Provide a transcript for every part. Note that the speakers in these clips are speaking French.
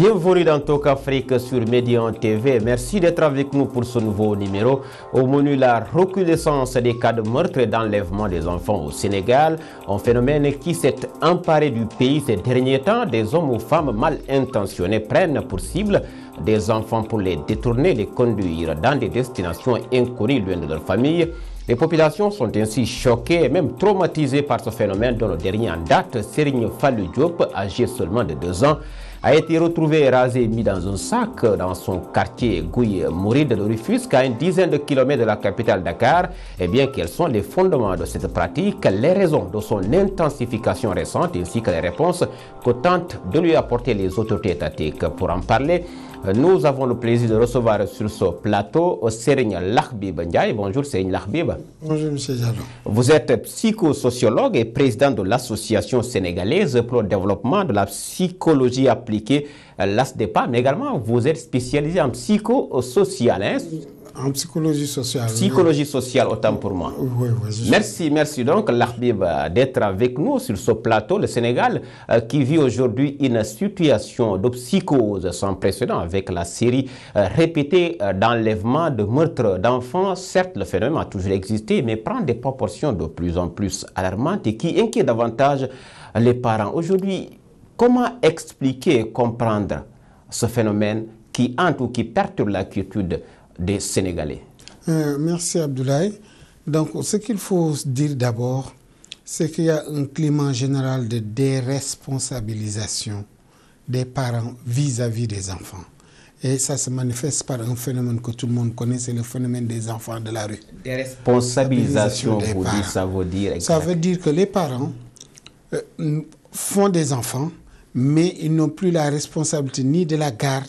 Bienvenue dans Talk Afrique sur Médian TV. Merci d'être avec nous pour ce nouveau numéro. Au menu, la recrudescence des cas de meurtre et d'enlèvement des enfants au Sénégal. Un phénomène qui s'est emparé du pays ces derniers temps. Des hommes ou femmes mal intentionnés prennent pour cible des enfants pour les détourner, les conduire dans des destinations inconnues loin de leur famille. Les populations sont ainsi choquées et même traumatisées par ce phénomène dont le dernier en date, Serigne Fallou Diop, âgé seulement de 2 ans, a été retrouvé rasé et mis dans un sac dans son quartier Gouye Mouride de Rufisque, à une dizaine de kilomètres de la capitale Dakar. Et bien quels sont les fondements de cette pratique, les raisons de son intensification récente ainsi que les réponses que tentent de lui apporter les autorités étatiques. Pour en parler, nous avons le plaisir de recevoir sur ce plateau Serigne Lakhbib Ndiaye. Bonjour Serigne Lakhbib. Bonjour M. Diallo. Vous êtes psychosociologue et président de l'Association sénégalaise pour le développement de la psychologie appliquée, l'ASDEPA, mais également vous êtes spécialisé en psychosocial. Hein? En psychologie sociale. Psychologie sociale, autant pour moi. Oui, oui. Merci donc Lakhbib d'être avec nous sur ce plateau. Le Sénégal qui vit aujourd'hui une situation de psychose sans précédent avec la série répétée d'enlèvements, de meurtres d'enfants. Certes, le phénomène a toujours existé, mais prend des proportions de plus en plus alarmantes et qui inquiètent davantage les parents. Aujourd'hui, comment expliquer et comprendre ce phénomène qui hante ou qui perturbe la quiétude des Sénégalais? Merci Abdoulaye. Donc ce qu'il faut dire d'abord, c'est qu'il y a un climat général de déresponsabilisation des parents vis-à-vis des enfants. Et ça se manifeste par un phénomène que tout le monde connaît, c'est le phénomène des enfants de la rue. Déresponsabilisation, vous dites, ça veut dire exact. Ça veut dire que les parents font des enfants, mais ils n'ont plus la responsabilité ni de la garde,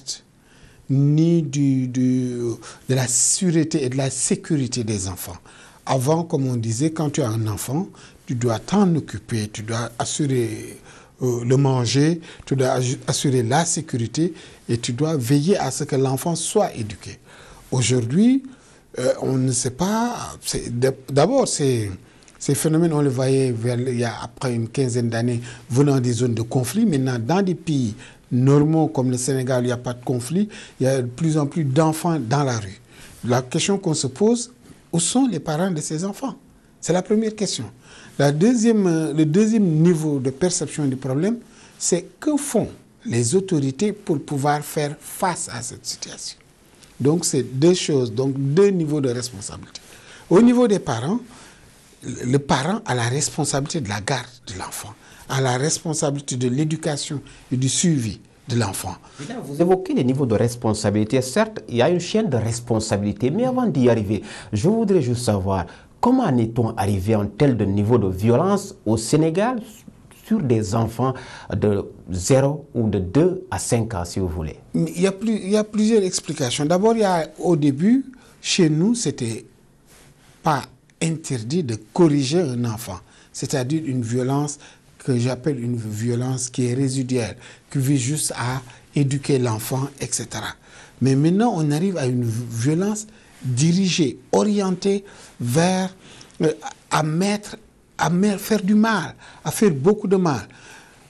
ni de la sûreté et de la sécurité des enfants. Avant, comme on disait, quand tu as un enfant, tu dois t'en occuper, tu dois assurer le manger, tu dois assurer la sécurité et tu dois veiller à ce que l'enfant soit éduqué. Aujourd'hui, on ne sait pas. D'abord, ces phénomènes, on les voyait après une quinzaine d'années venant des zones de conflit. Maintenant, dans des pays normaux comme le Sénégal, il n'y a pas de conflit, il y a de plus en plus d'enfants dans la rue. La question qu'on se pose, où sont les parents de ces enfants? C'est la première question. Le deuxième niveau de perception du problème, c'est que font les autorités pour pouvoir faire face à cette situation. Donc c'est deux choses, donc deux niveaux de responsabilité. Au niveau des parents, le parent a la responsabilité de la garde de l'enfant, a la responsabilité de l'éducation et du suivi de l'enfant. Vous évoquez les niveaux de responsabilité. Certes, il y a une chaîne de responsabilité, mais avant d'y arriver, je voudrais juste savoir comment en est-on arrivé à un tel niveau de violence au Sénégal sur des enfants de 0 ou de 2 à 5 ans, si vous voulez? Il y a plusieurs explications. D'abord, au début, chez nous, c'était pas interdit de corriger un enfant, c'est-à-dire une violence que j'appelle une violence qui est résiduelle, qui vise juste à éduquer l'enfant, etc. Mais maintenant, on arrive à une violence dirigée, orientée vers à faire du mal, à faire beaucoup de mal.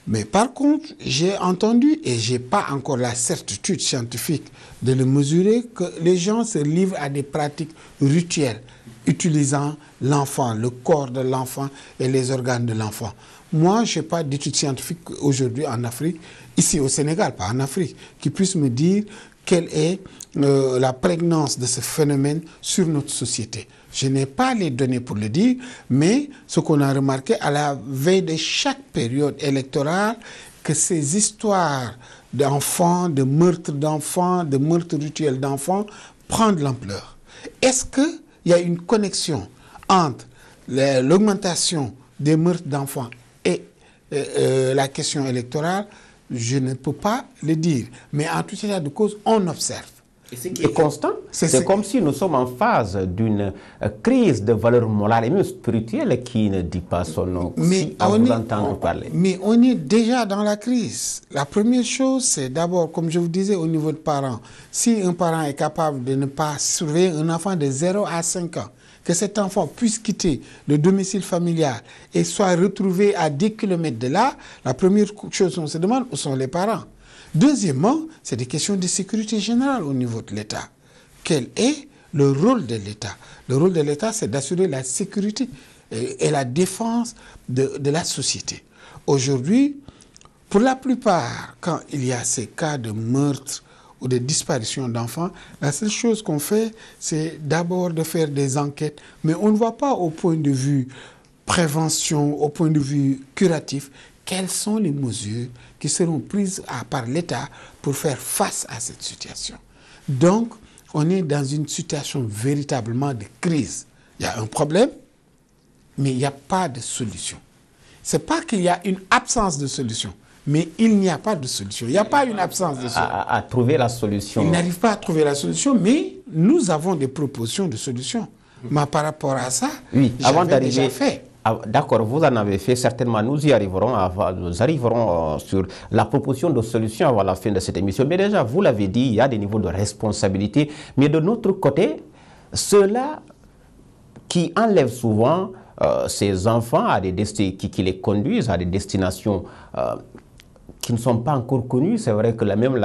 Mais par contre, j'ai entendu, et je n'ai pas encore la certitude scientifique de le mesurer, que les gens se livrent à des pratiques rituelles, utilisant l'enfant, le corps de l'enfant et les organes de l'enfant. Moi, je n'ai pas d'études scientifiques aujourd'hui en Afrique, ici au Sénégal, pas en Afrique, qui puissent me dire quelle est la prégnance de ce phénomène sur notre société. Je n'ai pas les données pour le dire, mais ce qu'on a remarqué à la veille de chaque période électorale, que ces histoires d'enfants, de meurtres rituels d'enfants, prennent de l'ampleur. Est-ce qu'il y a une connexion entre l'augmentation des meurtres d'enfants et la question électorale? Je ne peux pas le dire. Mais en tout état de cause, on observe. Et ce qui est constant, c'est comme si nous sommes en phase d'une crise de valeurs morales et même spirituelles qui ne dit pas son nom, à vous entendre parler. Mais on est déjà dans la crise. La première chose, c'est d'abord, comme je vous disais, au niveau de parents. Si un parent est capable de ne pas surveiller un enfant de 0 à 5 ans, que cet enfant puisse quitter le domicile familial et soit retrouvé à des kilomètres de là, la première chose qu'on se demande, où sont les parents? Deuxièmement, c'est des questions de sécurité générale au niveau de l'État. Quel est le rôle de l'État? Le rôle de l'État, c'est d'assurer la sécurité et la défense de la société. Aujourd'hui, pour la plupart, quand il y a ces cas de meurtre ou de disparition d'enfants, la seule chose qu'on fait, c'est d'abord de faire des enquêtes, mais on ne voit pas au point de vue prévention, au point de vue curatif, quelles sont les mesures qui seront prises par l'État pour faire face à cette situation. Donc, on est dans une situation véritablement de crise. Il y a un problème, mais il n'y a pas de solution. Ce n'est pas qu'il y a une absence de solution, mais il n'y a pas de solution. Il n'y a pas une absence de solution. À trouver la solution. Il n'arrive pas à trouver la solution, mais nous avons des propositions de solutions. Mais par rapport à ça, oui, avant déjà fait. D'accord, vous en avez fait, certainement nous y arriverons, nous arriverons sur la proposition de solution avant la fin de cette émission. Mais déjà, vous l'avez dit, il y a des niveaux de responsabilité. Mais de notre côté, ceux-là qui enlèvent souvent ces enfants à des qui les conduisent à des destinations qui ne sont pas encore connues, c'est vrai que même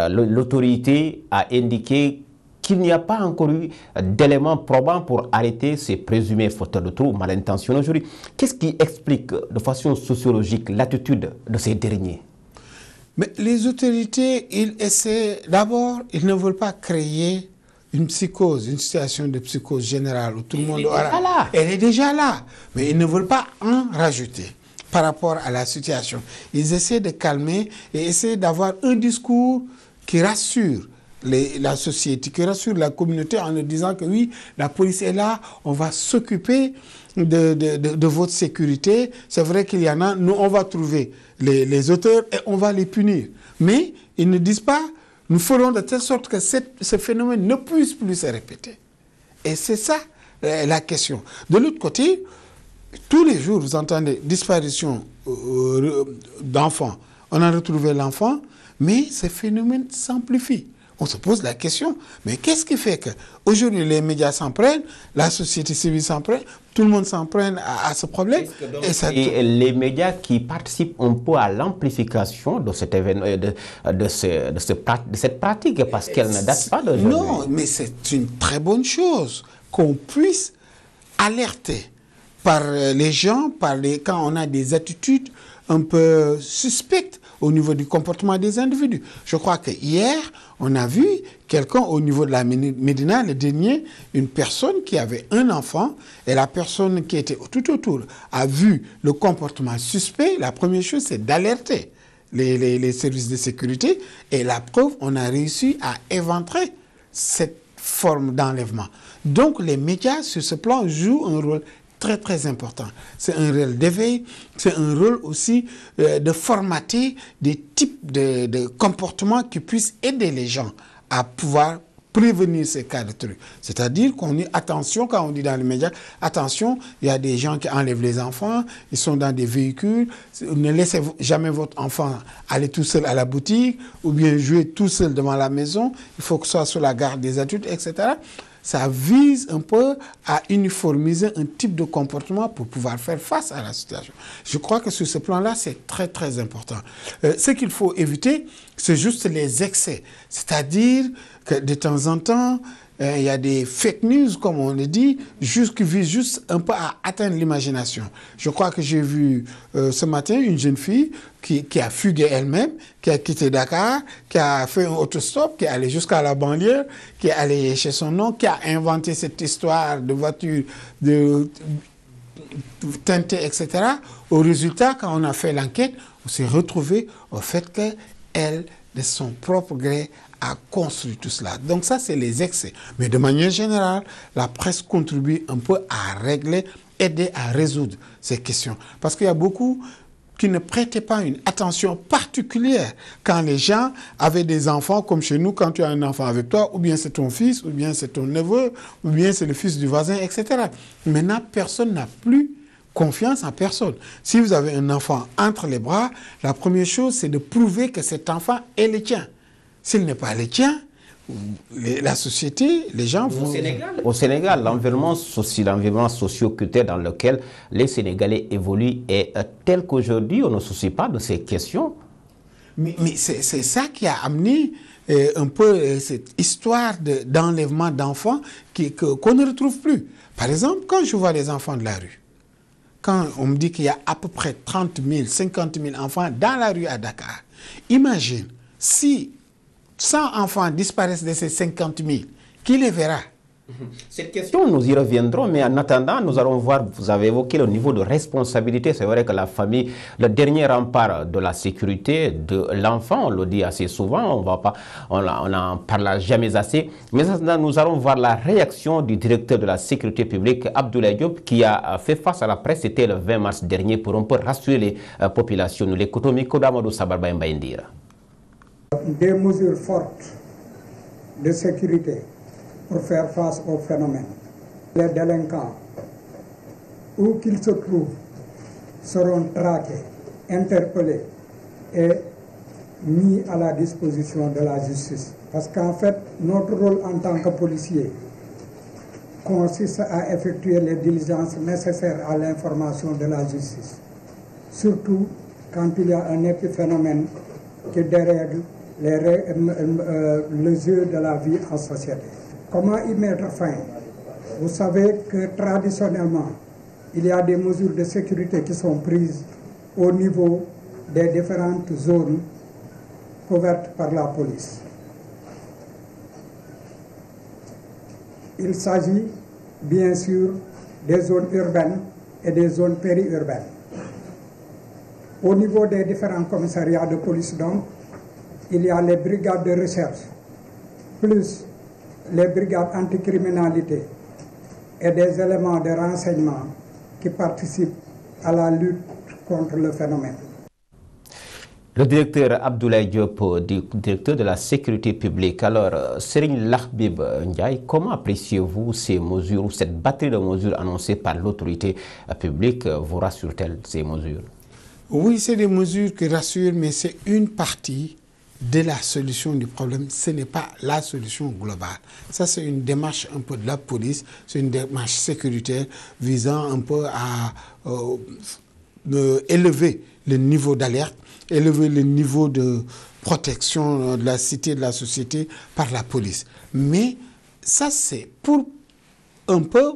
l'autorité a indiqué qu'il n'y a pas encore eu d'éléments probants pour arrêter ces présumés fauteurs de troubles mal intentionnés aujourd'hui. Qu'est-ce qui explique de façon sociologique l'attitude de ces derniers? Mais les autorités, ils essaient, d'abord, ils ne veulent pas créer une psychose, une situation de psychose générale où tout le monde aura... Elle est déjà là, mais ils ne veulent pas en rajouter par rapport à la situation. Ils essaient de calmer et essaient d'avoir un discours qui rassure la société, qui rassure la communauté en leur disant que oui, la police est là, on va s'occuper de votre sécurité. C'est vrai qu'il y en a, nous on va trouver les auteurs et on va les punir. Mais ils ne disent pas, nous ferons de telle sorte que ce phénomène ne puisse plus se répéter. Et c'est ça la question. De l'autre côté, tous les jours, vous entendez disparition d'enfants. On a retrouvé l'enfant, mais ce phénomène s'amplifie. On se pose la question, mais qu'est-ce qui fait qu'aujourd'hui les médias s'en prennent, la société civile s'en prenne, tout le monde s'en prenne à ce problème? Et les médias qui participent un peu à l'amplification de cet événement, de cette pratique, parce qu'elle ne date pas d'aujourd'hui. Non, mais c'est une très bonne chose qu'on puisse alerter par les gens, quand on a des attitudes un peu suspectes au niveau du comportement des individus. Je crois que hier, on a vu quelqu'un au niveau de la Médina, le dernier, une personne qui avait un enfant, et la personne qui était tout autour a vu le comportement suspect. La première chose, c'est d'alerter les services de sécurité, et la preuve, on a réussi à éventrer cette forme d'enlèvement. Donc, les médias, sur ce plan, jouent un rôle très très important. C'est un rôle d'éveil, c'est un rôle aussi de formater des types de comportements qui puissent aider les gens à pouvoir prévenir ces cas de trucs. C'est-à-dire qu'on dit attention, quand on dit dans les médias, attention, il y a des gens qui enlèvent les enfants, ils sont dans des véhicules, ne laissez jamais votre enfant aller tout seul à la boutique ou bien jouer tout seul devant la maison, il faut que ce soit sous la garde des adultes, etc. Ça vise un peu à uniformiser un type de comportement pour pouvoir faire face à la situation. Je crois que sur ce plan-là, c'est très, très important. Ce qu'il faut éviter, c'est juste les excès. C'est-à-dire que de temps en temps, il y a des fake news, comme on le dit, qui visent juste un peu à atteindre l'imagination. Je crois que j'ai vu ce matin une jeune fille qui a fugué elle-même, qui a quitté Dakar, qui a fait un autostop, qui est allée jusqu'à la banlieue, qui est allée chez son oncle, qui a inventé cette histoire de voiture teintée, etc. Au résultat, quand on a fait l'enquête, on s'est retrouvé au fait qu'elle, de son propre gré, a construit tout cela. Donc ça, c'est les excès. Mais de manière générale, la presse contribue un peu à régler, aider à résoudre ces questions. Parce qu'il y a beaucoup qui ne prêtaient pas une attention particulière quand les gens avaient des enfants, comme chez nous, quand tu as un enfant avec toi, ou bien c'est ton fils, ou bien c'est ton neveu, ou bien c'est le fils du voisin, etc. Maintenant, personne n'a plus confiance en personne. Si vous avez un enfant entre les bras, la première chose, c'est de prouver que cet enfant est le tien. S'il n'est pas le tien, la société, les gens vont... Au Sénégal, l'environnement socio-culturel dans lequel les Sénégalais évoluent est tel qu'aujourd'hui, on ne se soucie pas de ces questions. Mais c'est ça qui a amené un peu cette histoire d'enlèvement d'enfants qu'on ne retrouve plus. Par exemple, quand je vois les enfants de la rue, quand on me dit qu'il y a à peu près 30 000, 50 000 enfants dans la rue à Dakar, imagine si 100 enfants disparaissent de ces 50 000, qui les verra? Cette question, nous y reviendrons, mais en attendant, nous allons voir, vous avez évoqué le niveau de responsabilité. C'est vrai que la famille, le dernier rempart de la sécurité de l'enfant, on le dit assez souvent, on n'en parle jamais assez. Mais nous allons voir la réaction du directeur de la sécurité publique, Abdoulaye Diop, qui a fait face à la presse, c'était le 20 mars dernier, pour un peu rassurer les populations. Nous l'écoutons, Mikodo Amadou Sabarba Mbaindira. Des mesures fortes de sécurité pour faire face au phénomène. Les délinquants, où qu'ils se trouvent, seront traqués, interpellés et mis à la disposition de la justice. Parce qu'en fait, notre rôle en tant que policier consiste à effectuer les diligences nécessaires à l'information de la justice. Surtout quand il y a un épiphénomène qui dérègle le jeu de la vie en société. Comment y mettre fin? Vous savez que traditionnellement, il y a des mesures de sécurité qui sont prises au niveau des différentes zones couvertes par la police. Il s'agit bien sûr des zones urbaines et des zones périurbaines. Au niveau des différents commissariats de police, donc, il y a les brigades de recherche, plus les brigades anticriminalité et des éléments de renseignement qui participent à la lutte contre le phénomène. Le directeur Abdoulaye Diop, directeur de la sécurité publique. Alors, Serigne Lahbib Ndiaye, comment appréciez-vous ces mesures, ou cette batterie de mesures annoncées par l'autorité publique? Vous rassure-t-elle ces mesures? Oui, c'est des mesures qui rassurent, mais c'est une partie de la solution du problème. Ce n'est pas la solution globale. Ça, c'est une démarche un peu de la police, c'est une démarche sécuritaire visant un peu à élever le niveau d'alerte, élever le niveau de protection de la cité, de la société par la police. Mais ça, c'est pour un peu,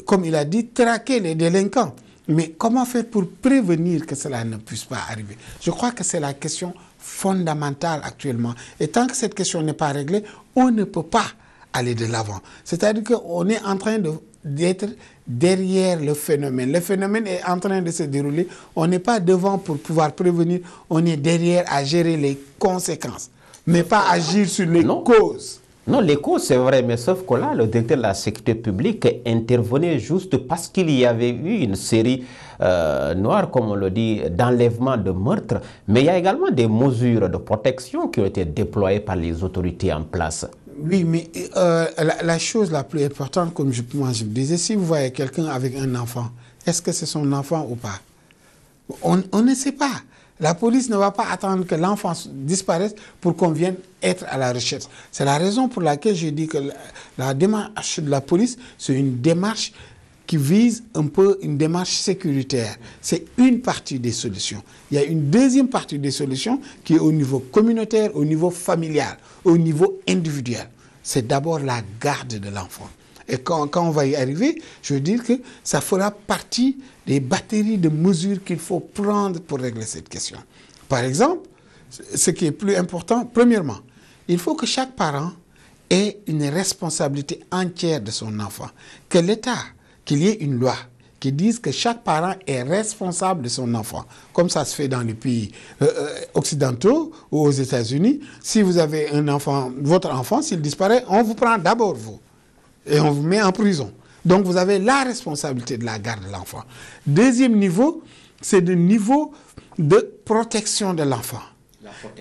comme il a dit, traquer les délinquants. Mais comment faire pour prévenir que cela ne puisse pas arriver? Je crois que c'est la question fondamentale actuellement. Et tant que cette question n'est pas réglée, on ne peut pas aller de l'avant. C'est-à-dire qu'on est en train d'être derrière le phénomène. Le phénomène est en train de se dérouler. On n'est pas devant pour pouvoir prévenir. On est derrière à gérer les conséquences, mais pas agir sur les causes. Non, les causes, c'est vrai, mais sauf que là, le directeur de la sécurité publique intervenait juste parce qu'il y avait eu une série noire, comme on le dit, d'enlèvement, de meurtre. Mais il y a également des mesures de protection qui ont été déployées par les autorités en place. Oui, mais la chose la plus importante, comme moi je me disais, si vous voyez quelqu'un avec un enfant, est-ce que c'est son enfant ou pas? On ne sait pas. La police ne va pas attendre que l'enfant disparaisse pour qu'on vienne être à la recherche. C'est la raison pour laquelle je dis que la démarche de la police, c'est une démarche qui vise un peu une démarche sécuritaire. C'est une partie des solutions. Il y a une deuxième partie des solutions qui est au niveau communautaire, au niveau familial, au niveau individuel. C'est d'abord la garde de l'enfant. Et quand on va y arriver, je veux dire que ça fera partie des batteries de mesures qu'il faut prendre pour régler cette question. Par exemple, ce qui est plus important, premièrement, il faut que chaque parent ait une responsabilité entière de son enfant. Que l'État, qu'il y ait une loi qui dise que chaque parent est responsable de son enfant. Comme ça se fait dans les pays occidentaux ou aux États-Unis. Si vous avez un enfant, votre enfant, s'il disparaît, on vous prend d'abord vous. Et on vous met en prison. Donc, vous avez la responsabilité de la garde de l'enfant. Deuxième niveau, c'est le niveau de protection de l'enfant.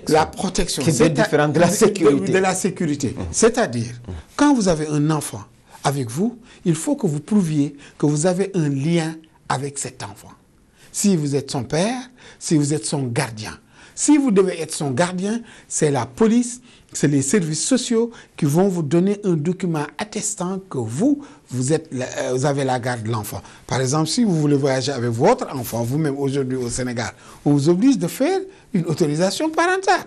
La protection. C'est différent de la sécurité. De la sécurité. C'est-à-dire, quand vous avez un enfant avec vous, il faut que vous prouviez que vous avez un lien avec cet enfant. Si vous êtes son père, si vous êtes son gardien, Si vous devez être son gardien, c'est la police, c'est les services sociaux qui vont vous donner un document attestant que vous avez la garde de l'enfant. Par exemple, si vous voulez voyager avec votre enfant, vous-même aujourd'hui au Sénégal, on vous oblige de faire une autorisation parentale.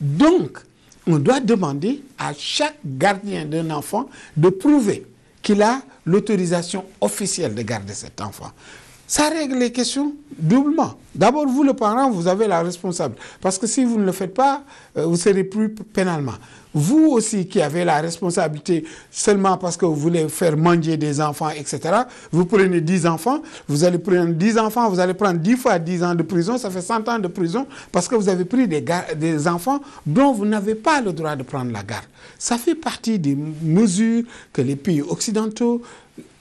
Donc, on doit demander à chaque gardien d'un enfant de prouver qu'il a l'autorisation officielle de garder cet enfant. Ça règle les questions doublement. D'abord, vous, le parent, vous avez la responsabilité. Parce que si vous ne le faites pas, vous serez pris pénalement. Vous aussi qui avez la responsabilité seulement parce que vous voulez faire manger des enfants, etc. Vous prenez 10 enfants, vous allez prendre 10 enfants, vous allez prendre 10 fois 10 ans de prison, ça fait 100 ans de prison parce que vous avez pris des enfants dont vous n'avez pas le droit de prendre la garde. Ça fait partie des mesures que les pays occidentaux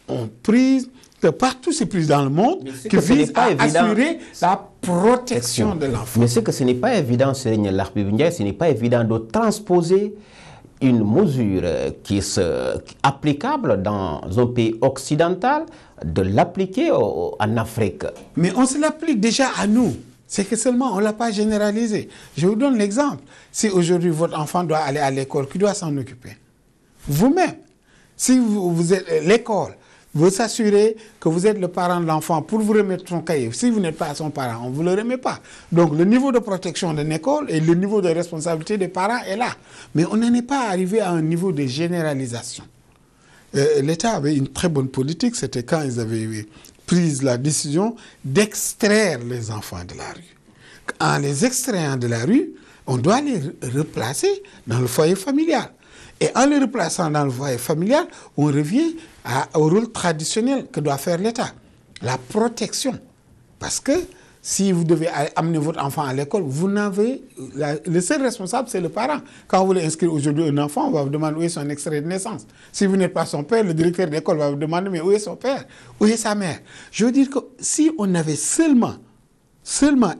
ont prises, que partout c'est pris dans le monde, qui vise à assurer la protection de l'enfant. Mais c'est que ce n'est pas évident, ce n'est pas évident de transposer une mesure qui est applicable dans un pays occidental, de l'appliquer en Afrique. Mais on se l'applique déjà à nous. C'est que seulement on ne l'a pas généralisé. Je vous donne l'exemple. Si aujourd'hui votre enfant doit aller à l'école, qui doit s'en occuper? Vous-même. Si vous êtes l'école, vous s'assurez que vous êtes le parent de l'enfant pour vous remettre son cahier. Si vous n'êtes pas son parent, on ne vous le remet pas. Donc le niveau de protection d'une école et le niveau de responsabilité des parents est là. Mais on n'en est pas arrivé à un niveau de généralisation. L'État avait une très bonne politique, c'était quand ils avaient pris la décision d'extraire les enfants de la rue. En les extrayant de la rue, on doit les replacer dans le foyer familial. Et en les replaçant dans le foyer familial, on revient au rôle traditionnel que doit faire l'État, la protection. Parce que si vous devez amener votre enfant à l'école, vous n'avez... Le seul responsable, c'est le parent. Quand vous voulez inscrire aujourd'hui un enfant, on va vous demander où est son extrait de naissance. Si vous n'êtes pas son père, le directeur de l'école va vous demander mais où est son père, où est sa mère. Je veux dire que si on avait seulement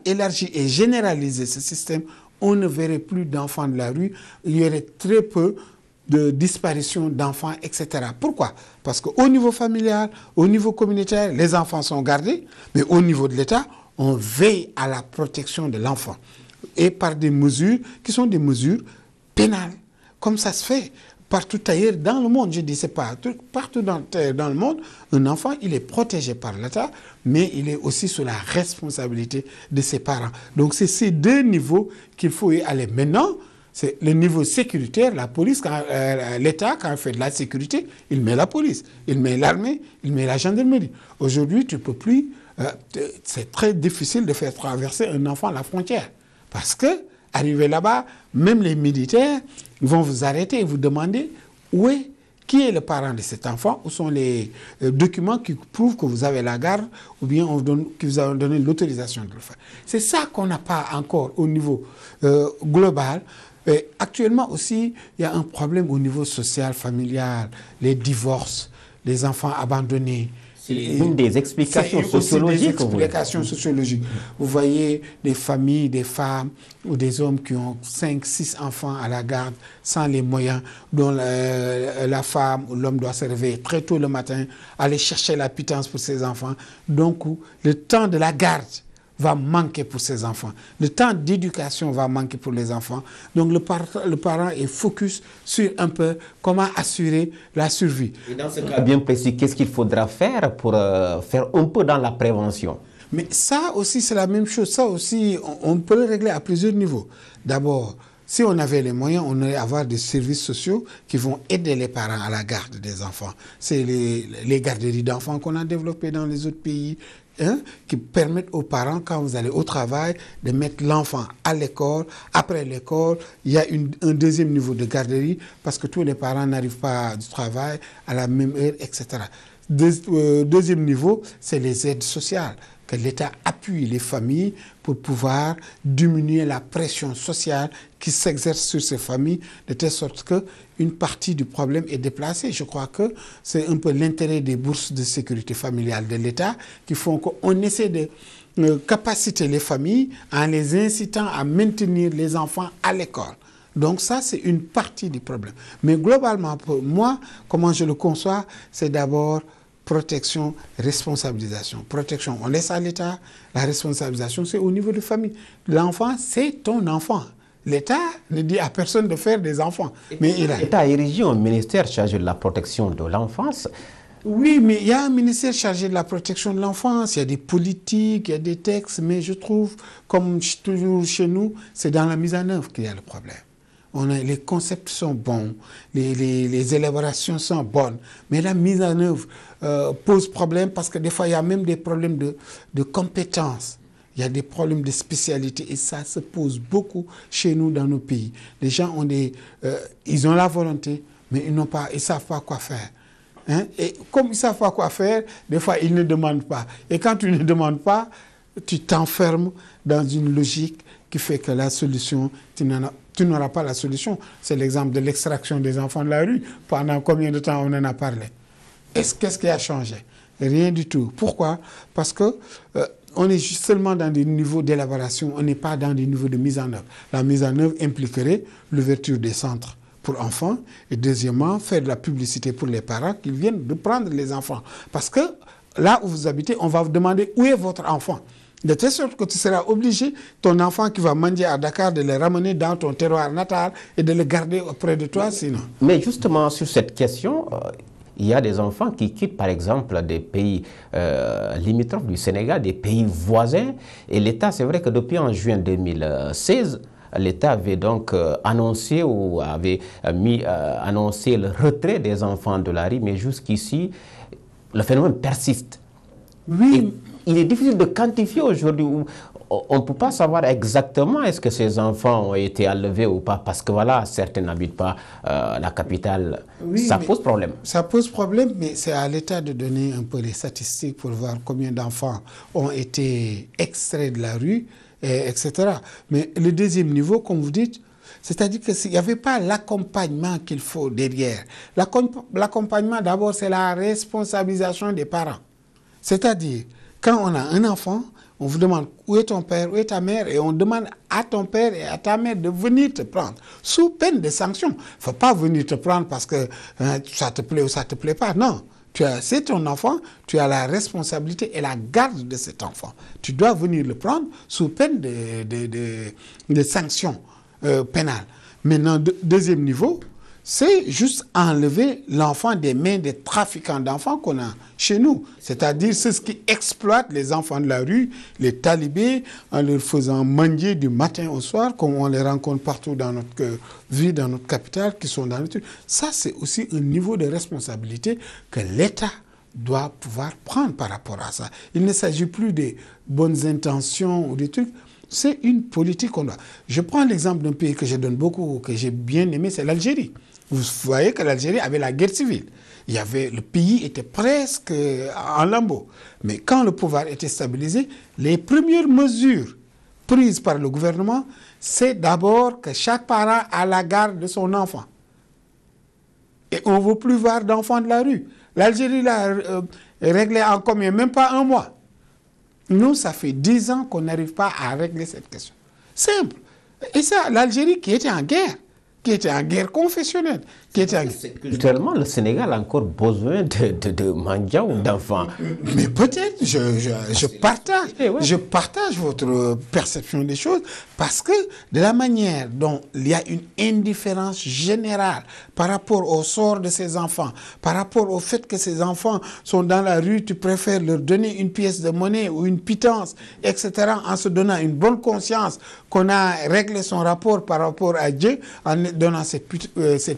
élargi et généralisé ce système, on ne verrait plus d'enfants de la rue. Il y aurait très peu de disparition d'enfants, etc. Pourquoi? Parce qu'au niveau familial, au niveau communautaire, les enfants sont gardés, mais au niveau de l'État, on veille à la protection de l'enfant. Et par des mesures qui sont des mesures pénales, comme ça se fait partout ailleurs dans le monde. Je dis, c'est pas partout dans le monde, un enfant, il est protégé par l'État, mais il est aussi sous la responsabilité de ses parents. Donc c'est ces deux niveaux qu'il faut y aller. Maintenant, c'est le niveau sécuritaire, la police, l'État, quand il fait de la sécurité, il met la police, il met l'armée, il met la gendarmerie. Aujourd'hui, tu ne peux plus, c'est très difficile de faire traverser un enfant à la frontière. Parce que, arrivé là-bas, même les militaires vont vous arrêter et vous demander qui est le parent de cet enfant, où sont les documents qui prouvent que vous avez la garde, ou bien qui vous ont donné l'autorisation de le faire. C'est ça qu'on n'a pas encore au niveau global. Et actuellement aussi, il y a un problème au niveau social, familial, les divorces, les enfants abandonnés. C'est une des explications sociologiques. Vous voyez des familles, des femmes ou des hommes qui ont 5, 6 enfants à la garde sans les moyens, dont la femme ou l'homme doit se réveiller très tôt le matin, aller chercher la pitance pour ses enfants. Donc, le temps de la garde va manquer pour ces enfants. Le temps d'éducation va manquer pour les enfants. Donc le parent est focus sur un peu comment assurer la survie. Et dans ce cas bien précis, qu'est-ce qu'il faudra faire pour faire un peu dans la prévention? Mais ça aussi, c'est la même chose. Ça aussi, on peut le régler à plusieurs niveaux. D'abord, si on avait les moyens, on allait avoir des services sociaux qui vont aider les parents à la garde des enfants. C'est les garderies d'enfants qu'on a développées dans les autres pays, qui permettent aux parents, quand vous allez au travail, de mettre l'enfant à l'école. Après l'école, il y a un deuxième niveau de garderie parce que tous les parents n'arrivent pas du travail à la même heure, etc. Deuxième niveau, c'est les aides sociales, que l'État appuie les familles pour pouvoir diminuer la pression sociale qui s'exerce sur ces familles, de telle sorte qu'une partie du problème est déplacée. Je crois que c'est un peu l'intérêt des bourses de sécurité familiale de l'État qui font qu'on essaie de capaciter les familles en les incitant à maintenir les enfants à l'école. Donc ça, c'est une partie du problème. Mais globalement, pour moi, comment je le conçois, c'est d'abord protection, responsabilisation. Protection, on laisse à l'État. La responsabilisation, c'est au niveau de famille. L'enfant, c'est ton enfant. L'État ne dit à personne de faire des enfants. Mais l'État a érigé un ministère chargé de la protection de l'enfance. Oui, mais il y a un ministère chargé de la protection de l'enfance, il y a des politiques, il y a des textes, mais je trouve, comme toujours chez nous, c'est dans la mise en œuvre qu'il y a le problème. Les concepts sont bons, les élaborations sont bonnes, mais la mise en œuvre pose problème parce que des fois, il y a même des problèmes de compétences. Il y a des problèmes de spécialité et ça se pose beaucoup chez nous dans nos pays. Les gens ont ils ont la volonté, mais ils ne savent pas quoi faire. Hein? Et comme ils ne savent pas quoi faire, des fois, ils ne demandent pas. Et quand tu ne demandes pas, tu t'enfermes dans une logique qui fait que la solution, tu n'auras pas la solution. C'est l'exemple de l'extraction des enfants de la rue. Pendant combien de temps on en a parlé? Qu'est-ce qui a changé? Rien du tout. Pourquoi? Parce que on est seulement dans des niveaux d'élaboration, on n'est pas dans des niveaux de mise en œuvre. La mise en œuvre impliquerait l'ouverture des centres pour enfants et deuxièmement, faire de la publicité pour les parents qui viennent de prendre les enfants. Parce que là où vous habitez, on va vous demander où est votre enfant. De telle sorte que tu seras obligé, ton enfant qui va manger à Dakar, de le ramener dans ton terroir natal et de le garder auprès de toi sinon. Mais justement, sur cette question, il y a des enfants qui quittent par exemple des pays limitrophes du Sénégal, des pays voisins. Et l'État, c'est vrai que depuis en juin 2016, l'État avait donc annoncé ou avait annoncé le retrait des enfants de la rue, mais jusqu'ici, le phénomène persiste. Oui. Et il est difficile de quantifier aujourd'hui. On ne peut pas savoir exactement est-ce que ces enfants ont été enlevés ou pas, parce que voilà, certains n'habitent pas la capitale. Oui, ça pose problème. Ça pose problème, mais c'est à l'État de donner un peu les statistiques pour voir combien d'enfants ont été extraits de la rue, etc. Mais le deuxième niveau, comme vous dites, c'est-à-dire qu'il n'y avait pas l'accompagnement qu'il faut derrière. L'accompagnement, d'abord, c'est la responsabilisation des parents. C'est-à-dire, quand on a un enfant, on vous demande où est ton père, où est ta mère, et on demande à ton père et à ta mère de venir te prendre, sous peine de sanction. Il ne faut pas venir te prendre parce que ça te plaît ou ça ne te plaît pas. Non, c'est ton enfant, tu as la responsabilité et la garde de cet enfant. Tu dois venir le prendre sous peine de sanctions pénales. Maintenant, deuxième niveau, c'est juste enlever l'enfant des mains des trafiquants d'enfants qu'on a chez nous. C'est-à-dire ceux qui exploitent les enfants de la rue, les talibés, en leur faisant mendier du matin au soir, comme on les rencontre partout dans notre vie, dans notre capitale, qui sont dans le truc. Ça, c'est aussi un niveau de responsabilité que l'État doit pouvoir prendre par rapport à ça. Il ne s'agit plus des bonnes intentions ou des trucs. C'est une politique qu'on doit. Je prends l'exemple d'un pays que je donne beaucoup, que j'ai bien aimé, c'est l'Algérie. Vous voyez que l'Algérie avait la guerre civile. Le pays était presque en lambeaux. Mais quand le pouvoir était stabilisé, les premières mesures prises par le gouvernement, c'est d'abord que chaque parent a la garde de son enfant. Et on ne veut plus voir d'enfants de la rue. L'Algérie l'a réglé en combien? Même pas un mois. Nous, ça fait 10 ans qu'on n'arrive pas à régler cette question. Simple. Et ça, l'Algérie qui était en guerre confessionnelle, Culturellement, le Sénégal a encore besoin de mendiants ou d'enfants. Mais peut-être, je partage votre perception des choses parce que de la manière dont il y a une indifférence générale par rapport au sort de ces enfants, par rapport au fait que ces enfants sont dans la rue, tu préfères leur donner une pièce de monnaie ou une pitance, etc., en se donnant une bonne conscience qu'on a réglé son rapport par rapport à Dieu, en donnant cette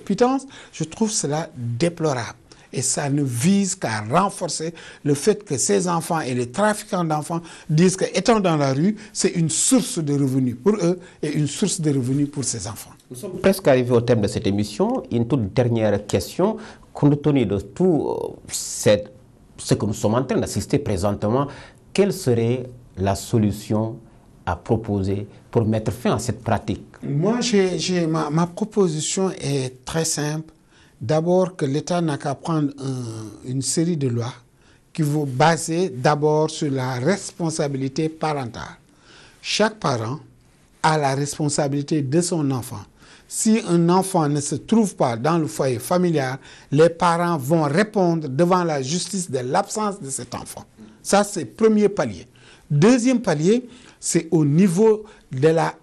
pitance. Je trouve cela déplorable. Et ça ne vise qu'à renforcer le fait que ces enfants et les trafiquants d'enfants disent qu'étant dans la rue, c'est une source de revenus pour eux et une source de revenus pour ces enfants. Nous sommes presque arrivés au terme de cette émission. Une toute dernière question. Compte tenu de tout ce que nous sommes en train d'assister présentement, quelle serait la solution à proposer pour mettre fin à cette pratique? Moi, ma proposition est très simple. D'abord, que l'État n'a qu'à prendre une série de lois qui vont baser d'abord sur la responsabilité parentale. Chaque parent a la responsabilité de son enfant. si un enfant ne se trouve pas dans le foyer familial, les parents vont répondre devant la justice de l'absence de cet enfant. Ça, c'est le premier palier. Deuxième palier, c'est au niveau de la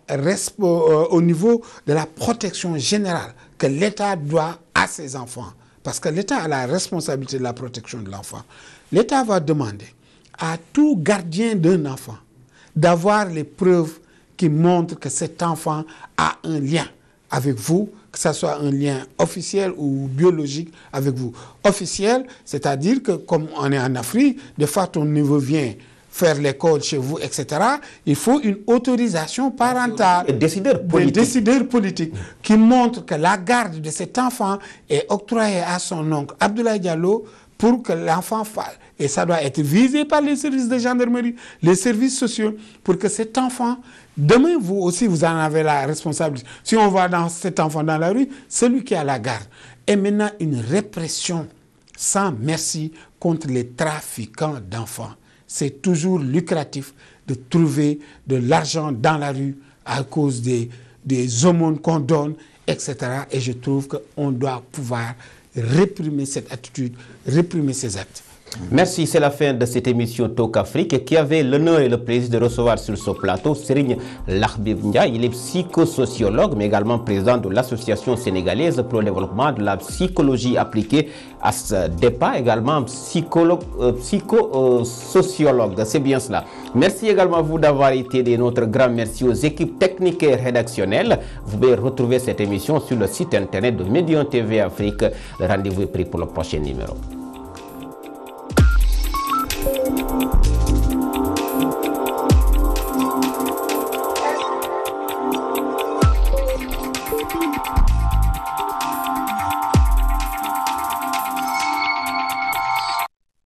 protection générale que l'État doit à ses enfants. Parce que l'État a la responsabilité de la protection de l'enfant. L'État va demander à tout gardien d'un enfant d'avoir les preuves qui montrent que cet enfant a un lien avec vous, que ce soit un lien officiel ou biologique avec vous. Officiel, c'est-à-dire que comme on est en Afrique, des fois ton neveu vient faire l'école chez vous, etc., il faut une autorisation parentale des décideurs politiques qui montrent que la garde de cet enfant est octroyée à son oncle Abdoulaye Diallo pour que l'enfant fasse. Et ça doit être visé par les services de gendarmerie, les services sociaux, pour que cet enfant, demain, vous aussi, vous en avez la responsabilité. Si on va dans cet enfant dans la rue, celui qui a la garde. Et maintenant, une répression sans merci contre les trafiquants d'enfants. C'est toujours lucratif de trouver de l'argent dans la rue à cause des aumônes qu'on donne, etc. Et je trouve qu'on doit pouvoir réprimer cette attitude, réprimer ces actes. Merci, c'est la fin de cette émission Talk Afrique qui avait l'honneur et le plaisir de recevoir sur ce plateau Serigne Lahbib Ndiaye. Il est psychosociologue mais également président de l'Association sénégalaise pour le développement de la psychologie appliquée à ce débat, également psychosociologue. C'est bien cela. Merci également à vous d'avoir été de notre grand merci aux équipes techniques et rédactionnelles. Vous pouvez retrouver cette émission sur le site internet de Médian TV Afrique. Le rendez-vous est pris pour le prochain numéro.